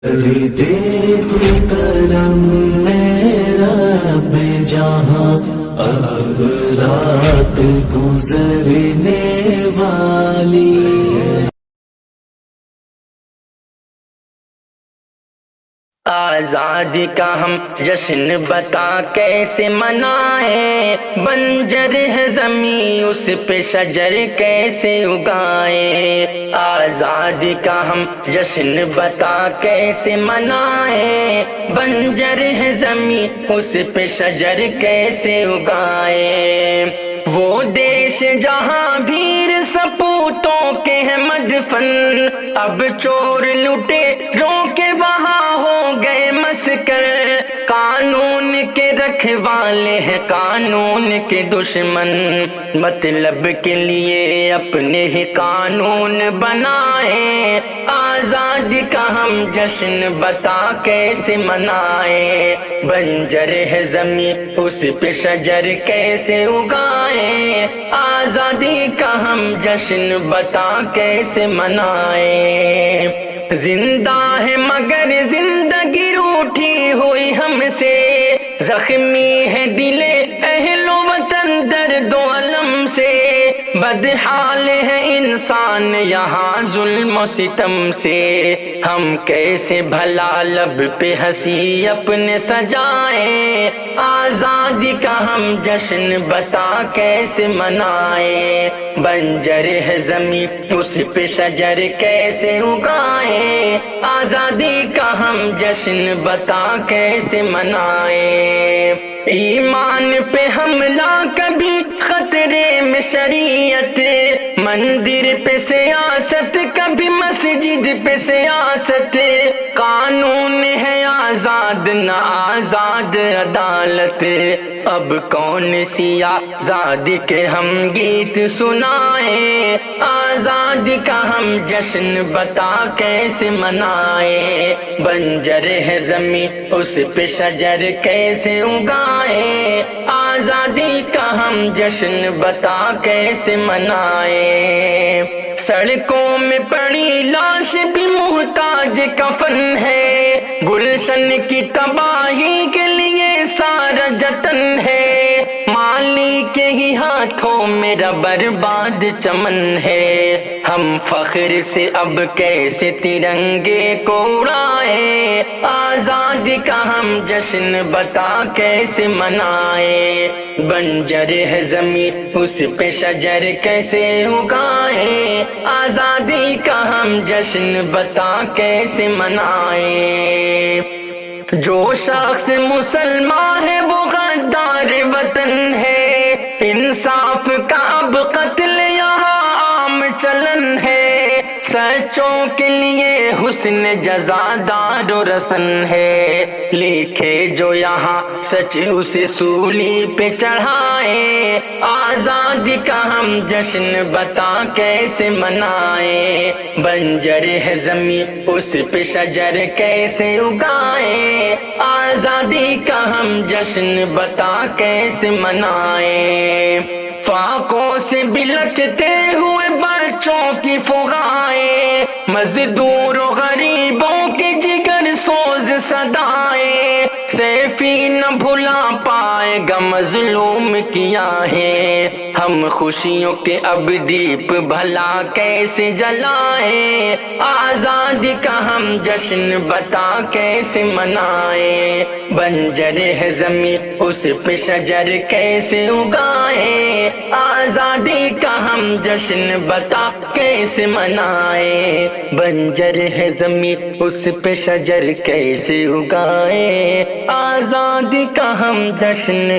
دے تو کرم میرا بے جہاں اب رات گزرنے والی ہے۔ آزادی کا ہم جشن بتا کیسے منائیں، بنجر ہے زمین اس پہ شجر کیسے اگائیں۔ آزادی کا ہم جشن بتا کیسے منائیں، بنجر ہے زمین اس پہ شجر کیسے اگائیں۔ وہ دیش جہاں بھیر سپوتوں کے ہیں مدفن، اب چور لٹے رو کے وہاں ہو گئے مسکر۔ قانون کے رکھوالے ہیں قانون کے دشمن، مطلب کے لیے اپنے ہی قانون بنائیں۔ آزادی کا ہم جشن بتا کیسے منائیں، بنجر ہے زمین اس پہ شجر کیسے اگائیں۔ آزادی کا ہم جشن بتا کیسے منائیں۔ زندہ ہے مگر زندگی روٹھی ہوئی ہم سے، زخمی ہے دل اہل وطن درد و علم سے۔ بدحال ہے انسان یہاں ظلم و ستم سے، ہم کیسے بھلا لب پہ ہنسی اپنے سجائیں۔ آزادی کا ہم جشن بتا کیسے منائیں، بنجر ہے زمین اس پہ شجر کیسے اگائیں۔ آزادی کا ہم جشن بتا کیسے منائیں۔ ایمان پہ حملہ کبھی خطرے میں شریعت، مندر پہ سیاست کبھی مسجد پہ سیاست۔ قانون ہے آزاد نہ آزاد عدالت، اب کون سی آزادی کے ہم گیت سنائیں۔ آزادی کا ہم جشن بتا کیسے منائیں، بنجر ہے زمین اس پہ شجر کیسے اگائیں۔ آزادی کا ہم جشن بتا کیسے منائیں۔ سڑکوں میں پڑی لاش بھی محتاج کفن ہے، گلشن کی تباہی کے لیے سارا جتن ہے۔ مالی کے ہی ہاتھوں میرا برباد چمن ہے، ہم فخر سے اب کیسے ترنگے کو اڑائیں۔ آزادی کا ہم جشن بتا کیسے منائیں، بنجر ہے زمین اس پہ شجر کیسے اگائیں۔ آزادی کا ہم جشن بتا کیسے منائیں۔ جو شخص مسلمان ہے وہ غدار وطن ہے، انصاف کا اب قتل یہاں عام چلن ہے۔ سچوں کے لیے حسن جزا دار و رسن ہے، لکھے جو یہاں سچ اسے سولی پہ چڑھائیں۔ آزادی کا ہم جشن بتا کیسے منائیں، بنجر ہے زمین اس پہ شجر کیسے اگائیں۔ آزادی کا ہم جشن بتا کیسے منائیں۔ فاقوں سے بلکتے ہوئے بچوں کی فغائیں، مزدور و غریبوں کے جگر سوز صدائیں۔ سیفی نہ بھلا پائے گا مظلوم کیا ہے، ہم خوشیوں کے اب دیپ بھلا کیسے جلائیں۔ آزادی کا ہم جشن بتا کیسے منائیں، بنجر ہے زمین اس پہ شجر کیسے اگائیں۔ آزادی کا ہم جشن بتا کیسے منائیں، بنجر ہے زمین اس پہ شجر کیسے اگائیں۔ آزادی کا ہم جشن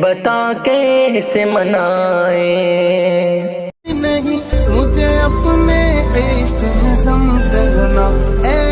بتا کیسے منائیں۔ نہیں مجھے اپنے عشق میں سمجھنا اے